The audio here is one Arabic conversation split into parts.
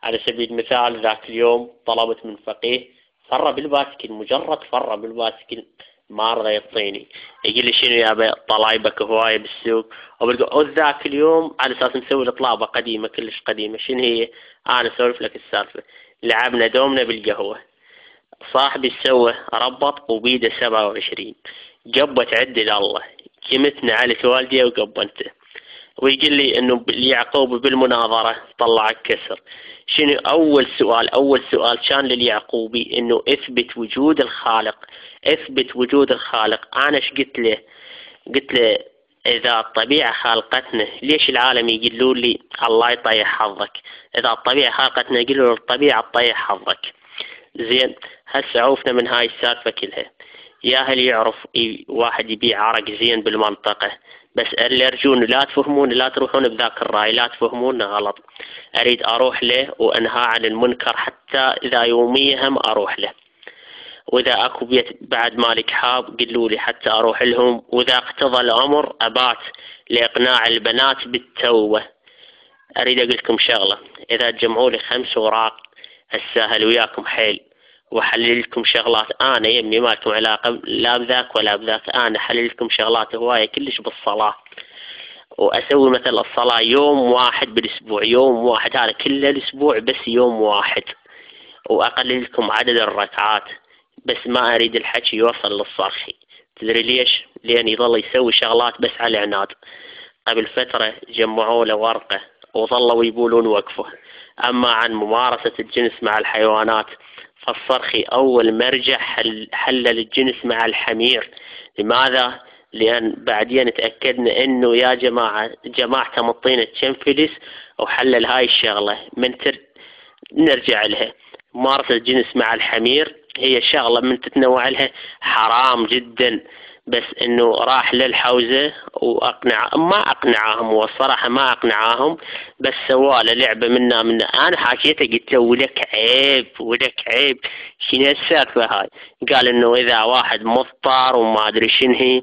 على سبيل المثال ذاك اليوم طلبت من فقيه فر بالباسكل، مجرد فر بالباسكل ما رضى يعطيني، يقول لي شنو يا طلايبك هواية بالسوق، وبالقعود ذاك اليوم على اساس نسوي طلابة قديمة كلش قديمة. شنو هي؟ انا اسولف لك السالفة. لعبنا دومنا بالقهوة، صاحبي سوى ربط وبيده 27 قبت عدل الله، قمت نعلت والدي وقبنته، ويقول لي انه يعقوب بالمناظرة طلع كسر. شنو اول سؤال؟ اول سؤال كان لليعقوبي انه اثبت وجود الخالق، اثبت وجود الخالق. انا ايش قلت له؟ قلت له اذا الطبيعة خلقتنا ليش العالم يقولوا لي الله يطيح حظك؟ اذا الطبيعة خلقتنا يقولوا له الطبيعة تطيح حظك. زين، هسه عوفنا من هاي السالفة كلها. يا هل يعرف واحد يبيع عرق زين بالمنطقة، بس اللي أرجون لا تفهمون، لا تروحون بذاك الرأي، لا تفهمون غلط. أريد أروح له وأنهى عن المنكر، حتى إذا يوميا هم أروح له. وإذا أكو بيت بعد مالك حاب قلوا لي حتى أروح لهم. وإذا اقتضى الأمر أبات لإقناع البنات بالتوبة. أريد أقول لكم شغلة، إذا تجمعوا لي 5 أوراق أسهل وياكم حيل، وحلل لكم شغلات انا يمي ما لكم علاقه لا بذاك ولا بذاك. انا حلل لكم شغلات هوايه كلش بالصلاه، واسوي مثل الصلاه يوم واحد بالاسبوع، يوم واحد، هذا كل الاسبوع بس يوم واحد، واقلل لكم عدد الركعات. بس ما اريد الحكي يوصل للصرخي. تدري ليش؟ لان يظل يسوي شغلات بس على العناد. قبل فتره جمعوا له ورقه وظلوا يقولون وقفه. اما عن ممارسه الجنس مع الحيوانات فالصرخي أول مرجع حلل الجنس مع الحمير. لماذا؟ لأن بعدين تأكدنا إنه يا جماعة مطينة فلس وحلل هاي الشغلة. نرجع لها. ممارسة الجنس مع الحمير هي شغلة من تتنوع لها حرام جدا، بس انه راح للحوزة ما اقنعاهم، والصراحة ما اقنعاهم، بس سواله لعبة منا انا حكيته قلت له ولك عيب، ولك عيب، شنو السالفة هاي؟ قال انه اذا واحد مضطر وما ادري شنو هي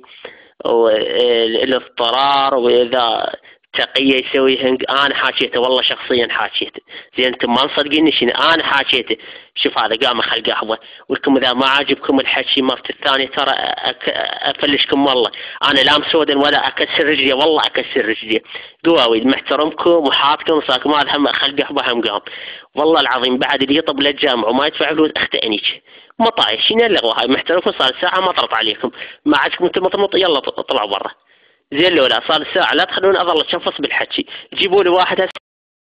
والاضطرار، واذا تقية يسوي هنق. انا حاكيته والله شخصيا حاكيته. زين انتم ما مصدقيني شنو انا حاكيته. شوف هذا قام خل قهوه، ولكم اذا ما عاجبكم الحكي مرت الثانيه ترى افلشكم والله. انا لا مسودا ولا اكسر رجلي، والله اكسر رجلي. قواوي محترمكم وحاطكم صاكم هذا هم خل قهوه هم قام. والله العظيم بعد اللي يطب للجامعه وما يدفع فلوس اختئنيك مطايش. شنو اللغوه هاي؟ محترمكم صار ساعه ما طرت عليكم، ما عندكم انتم يلا طلعوا برا. زين لولا صار ساعة لا تخلوني اظل اتشنفص بالحكي. جيبوا لي واحد